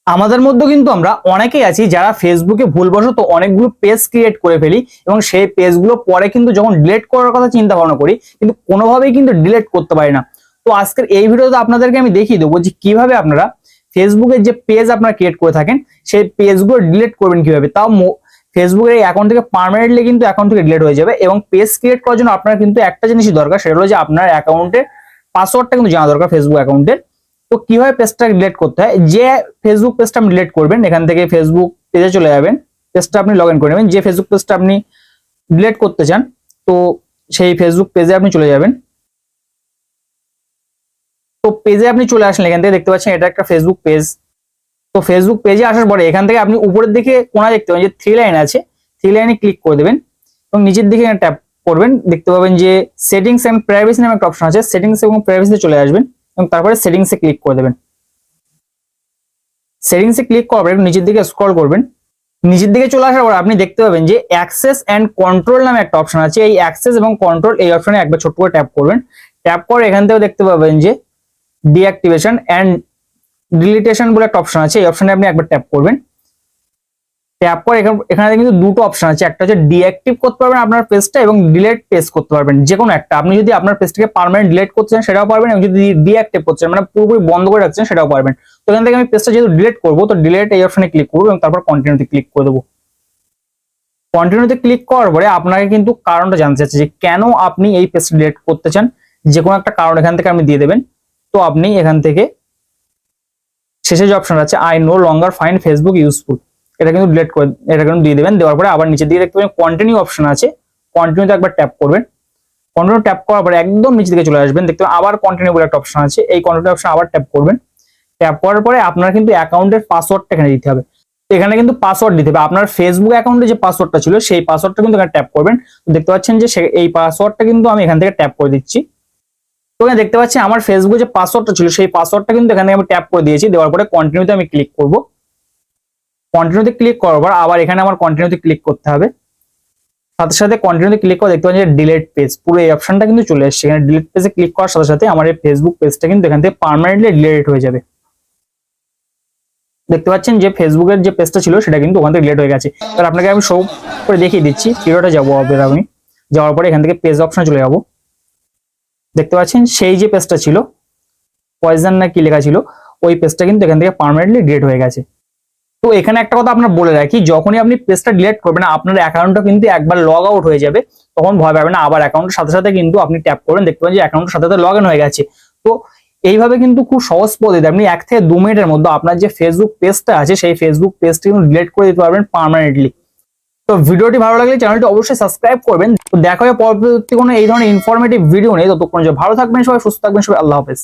আমাদের মধ্যে কিন্তু আমরা অনেকেই আছি যারা ফেসবুকে ভুলবশত অনেকগুলো পেজ ক্রিয়েট করে ফেলি এবং সেই পেজগুলো পরে কিন্তু যখন ডিলিট করার কথা চিন্তা ভাবনা করি কিন্তু কোনোভাবেই কিন্তু ডিলিট করতে পারি না। তো আজকের এই ভিডিওতে আপনাদেরকে আমি দেখিয়ে দেবো যে কিভাবে আপনারা ফেসবুকের যে পেজ আপনারা ক্রিয়েট করে থাকেন সেই পেজগুলো ডিলিট করবেন কিভাবে, তাও ফেসবুকের এই অ্যাকাউন্ট থেকে পার্মানেন্টলি কিন্তু অ্যাকাউন্ট থেকে ডিলিট হয়ে যাবে। এবং পেজ ক্রিয়েট করার জন্য আপনার কিন্তু একটা জিনিসই দরকার, সেটা হলো যে আপনার অ্যাকাউন্টের পাসওয়ার্ডটা কিন্তু জানা দরকার ফেসবুক অ্যাকাউন্টের। তো কিভাবে পেজটা ডিলিট করতে হয়, যে ফেসবুক পেজটা আপনি ডিলিট করবেন এখান থেকে ফেসবুক পেজে চলে যাবেন, পেজটা আপনি লগ ইন করে নেবেন। যে ফেসবুক পেজটা আপনি ডিলিট করতে চান তো সেই ফেসবুক পেজে আপনি চলে যাবেন। তো পেজে আপনি চলে আসলেন, এখান থেকে দেখতে পাচ্ছেন এটা একটা ফেসবুক পেজ। তো ফেসবুক পেজে আসার পরে এখান থেকে আপনি উপরের দিকে কোণা দেখতে পাবেন যে 3 লাইন আছে, 3 লাইনে ক্লিক করে দেবেন এবং নিচের দিকে ট্যাপ করবেন, দেখতে পাবেন যে সেটিংস এন্ড প্রাইভেসি নামে একটা অপশন আছে, সেটিংস এবং প্রাইভেসিতে চলে আসবেন এবং তারপরে সেটিংসে ক্লিক করে দেবেন। সেটিংসে ক্লিক করার পরে নিচের দিকে স্ক্রল করবেন, নিচের দিকে চলে আসার পর আপনি দেখতে পাবেন যে অ্যাক্সেস এন্ড কন্ট্রোল নামে একটা অপশন আছে। এই অ্যাক্সেস এবং কন্ট্রোল এই অপশনে একবার ছোট করে ট্যাপ করবেন। ট্যাপ করে এখান থেকে দেখতে পাবেন যে ডিঅ্যাক্টিভেশন এন্ড ডিলিটেশন বলে একটা অপশন আছে, এই অপশনে আপনি একবার ট্যাপ করবেন। ট্যাপ করে এখানে কিন্তু দুটো অপশন আছে, একটা হচ্ছে ডিঅ্যাক্টিভ করতে পারবেন আপনার পেজটা এবং ডিলিট পেজ করতে পারবেন, যে কোনো একটা। আপনি যদি আপনার পেজটাকে পার্মানেন্ট ডিলিট করতে চান সেটাও পারবেন এবং যদি ডিঅ্যাক্টিভ করতে চান মানে পুরোপুরি বন্ধ করে রাখছেন সেটাও পারবেন। তো এখান থেকে আমি পেজটা যেহেতু ডিলিট করবো তো ডিলিট এই অপশনে ক্লিক করবো এবং তারপর কন্টিনিউতে ক্লিক করে দেবো। কন্টিনিউতে ক্লিক করার পরে আপনাকে কিন্তু কারণটা জানতে চাচ্ছে যে কেন আপনি এই পেজটা ডিলিট করতে চান, যে কোনো একটা কারণ এখান থেকে আপনি দিয়ে দেবেন। তো আপনি এখান থেকে শেষে যে অপশন আছে I no longer find Facebook useful, এটা কিন্তু ডিলিট করে এটা কিন্তু দিয়ে দেবেন। দেওয়ার পরে আবার নিচের দিকে দেখতে পাবেন কন্টিনিউ অপশন আছে, কন্টিনিউতে একবার ট্যাপ করবেন। কন্টিনিউ ট্যাপ করার পরে একদম নিচে দিকে চলে আসবেন, দেখতে পাবেন আবার কন্টিনিউ বলে একটা অপশন আছে, এই কন্টিনিউ অপশন আবার ট্যাপ করবেন। ট্যাপ করার পরে আপনার কিন্তু অ্যাকাউন্টের পাসওয়ার্ডটা এখানে দিতে হবে, এখানে কিন্তু পাসওয়ার্ড দিতে হবে। আপনার ফেসবুক অ্যাকাউন্টে যে পাসওয়ার্ডটা ছিল সেই পাসওয়ার্ডটা কিন্তু এখানে ট্যাপ করবেন। দেখতে পাচ্ছেন যে এই পাসওয়ার্ডটা কিন্তু আমি এখান থেকে ট্যাপ করে দিচ্ছি। তো এখানে দেখতে পাচ্ছি আমার ফেসবুকে যে পাসওয়ার্ডটা ছিল সেই পাসওয়ার্ডটা কিন্তু এখানে আমি ট্যাপ করে দিয়েছি। দেওয়ার পরে কন্টিনিউতে আমি ক্লিক করব। কন্টিনিউতে ক্লিক করার পর আবার এখানে আমার কন্টিনিউতে ক্লিক করতে হবে। সাথে সাথে কন্টিনিউতে ক্লিক করে দেখতে পাচ্ছি যে ডিলিট পেজ, পুরো এই অপশনটা কিন্তু চলে এসেছে। এখানে ডিলিট পেজে ক্লিক করার সাথে সাথে আমার এই ফেসবুক পেজটা কিন্তু এখান থেকে পার্মানেন্টলি ডিলিট হয়ে যাবে। দেখতে পাচ্ছেন যে ফেসবুকের যে পেজটা ছিল সেটা কিন্তু ওখান থেকে ডিলিট হয়ে গেছে। তাহলে আপনাকে আমি শো করে দেখিয়ে দিচ্ছি কিভাবে যাবো। আমি যাওয়ার পরে এখান থেকে পেজ অপশনে চলে যাবো। দেখতে পাচ্ছেন সেই যে পেজটা ছিল পয়জন না কি লেখা ছিল ওই পেজটা কিন্তু এখান থেকে পার্মানেন্টলি ডিলিট হয়ে গেছে। তো এখানে একটা কথা আপনার বলে রাখি, যখনই আপনি পেজটা ডিলিট করবেন আপনার অ্যাকাউন্টটা কিন্তু একবার লগ আউট হয়ে যাবে, তখন ভয় পাবেন না। আবার অ্যাকাউন্টের সাথে সাথে কিন্তু আপনি ট্যাপ করবেন, দেখতে পাবেন যে অ্যাকাউন্টের সাথে সাথে লগ ইন হয়ে গেছে। তো এইভাবে কিন্তু খুব সহজ পদ্ধতি আপনি 1 থেকে 2 মিনিটের মধ্যে আপনার যে ফেসবুক পেজটা আছে সেই ফেসবুক পেজটি কিন্তু ডিলিট করে দিতে পারবেন পার্মানেন্টলি। তো ভিডিওটি ভালো লাগলে চ্যানেলটি অবশ্যই সাবস্ক্রাইব করবেন। তো দেখা হবে পরবর্তী কোনো এই ধরনের ইনফরমেটিভ ভিডিও নেই, ততক্ষণ ভালো থাকবেন সবাই, সুস্থ থাকবেন সবাই, আল্লাহ হাফেজ।